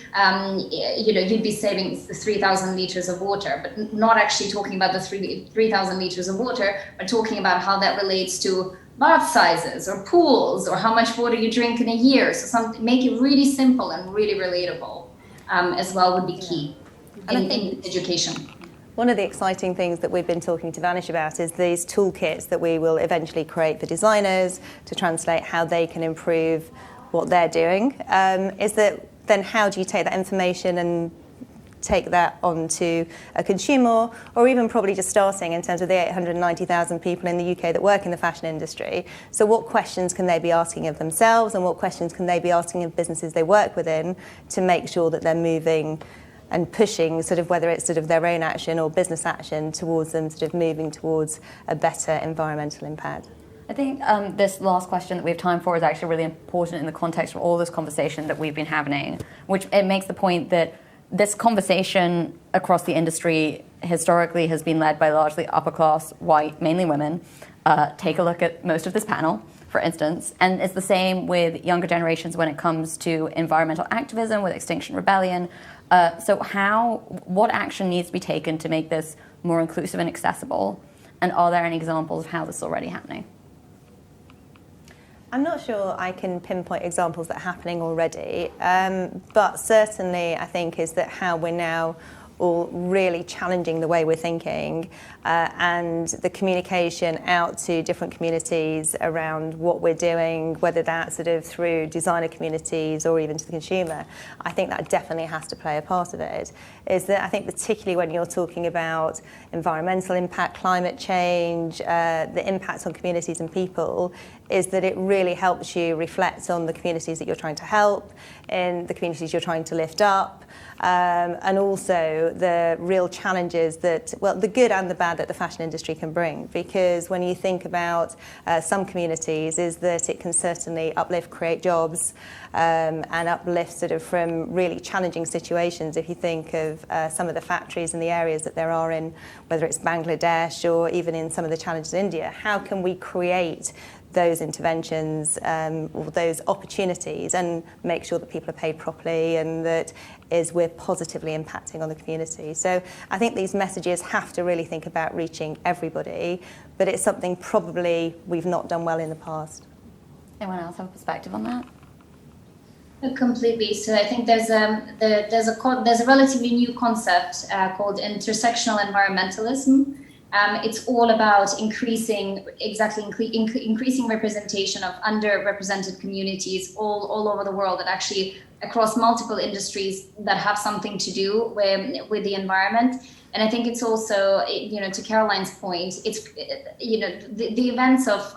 you'd be saving 3,000 liters of water, but not actually talking about the 3,000 liters of water, but talking about how that relates to bath sizes or pools or how much water you drink in a year. So make it really simple and really relatable as well would be key in education. One of the exciting things that we've been talking to Vanish about is these toolkits that we will eventually create for designers to translate how they can improve what they're doing. Is that then how do you take that information and take that onto a consumer, or even probably just starting in terms of the 890,000 people in the UK that work in the fashion industry? So what questions can they be asking of themselves, and what questions can they be asking of businesses they work within to make sure that they're moving and pushing whether it's their own action or business action towards them moving towards a better environmental impact? I think this last question that we have time for is actually really important in the context of all this conversation that we've been having, which it makes the point that this conversation across the industry historically has been led by largely upper class, white, mainly women. Take a look at most of this panel, for instance, and it's the same with younger generations when it comes to environmental activism, with Extinction Rebellion. So what action needs to be taken to make this more inclusive and accessible? And are there any examples of how this is already happening? I'm not sure I can pinpoint examples that are happening already, but certainly I think is that how we're now all really challenging the way we're thinking and the communication out to different communities around what we're doing, whether that's through designer communities or even to the consumer. I think that definitely has to play a part of it. Is that I think particularly when you're talking about environmental impact, climate change, the impact on communities and people, is that it really helps you reflect on the communities that you're trying to help and the communities you're trying to lift up. And also the real challenges that, the good and the bad that the fashion industry can bring. Because when you think about some communities, is that it can certainly uplift, create jobs, and uplift from really challenging situations. If you think of some of the factories and the areas that there are in, whether it's Bangladesh or even in some of the challenges in India, how can we create those interventions or those opportunities and make sure that people are paid properly and that we're positively impacting on the community. So I think these messages have to really think about reaching everybody, but it's something probably we've not done well in the past. Anyone else have a perspective on that? Completely. So I think there's a relatively new concept called intersectional environmentalism. It's all about increasing representation of underrepresented communities all over the world, and actually across multiple industries that have something to do with the environment. And I think it's also, to Caroline's point, it's the events of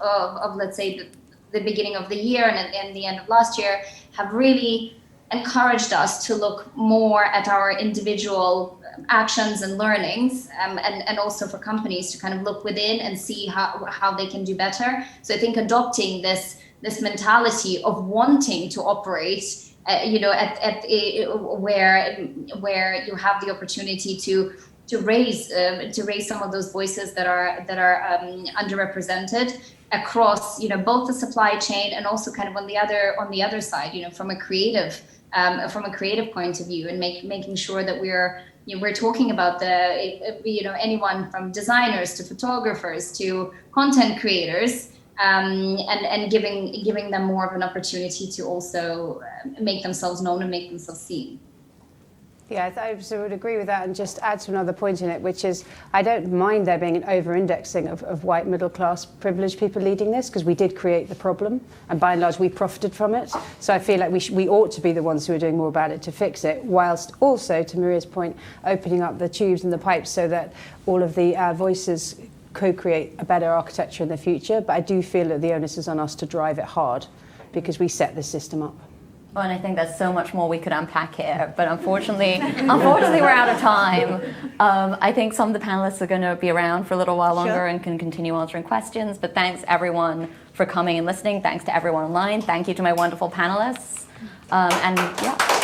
let's say the beginning of the year and the end of last year have really encouraged us to look more at our individual actions and learnings, and also for companies to kind of look within and see how they can do better. So I think adopting this mentality of wanting to operate, where you have the opportunity to raise some of those voices that are underrepresented across both the supply chain and also kind of on the other side, from a creative point of view, and making sure that we're talking about anyone from designers to photographers to content creators, and giving them more of an opportunity to also make themselves known and make themselves seen. Yeah, I would agree with that, and just add to another point in it, which is I don't mind there being an over-indexing of white middle-class privileged people leading this, because we did create the problem, and by and large we profited from it. So I feel like we ought to be the ones who are doing more about it to fix it, whilst also, to Maria's point, opening up the tubes and the pipes so that all of the voices co-create a better architecture in the future. But I do feel that the onus is on us to drive it hard, because we set the system up. Well, and I think there's so much more we could unpack here, but unfortunately we're out of time. I think some of the panelists are going to be around for a little while longer and can continue answering questions, but thanks everyone for coming and listening. Thanks to everyone online. Thank you to my wonderful panelists. And yeah.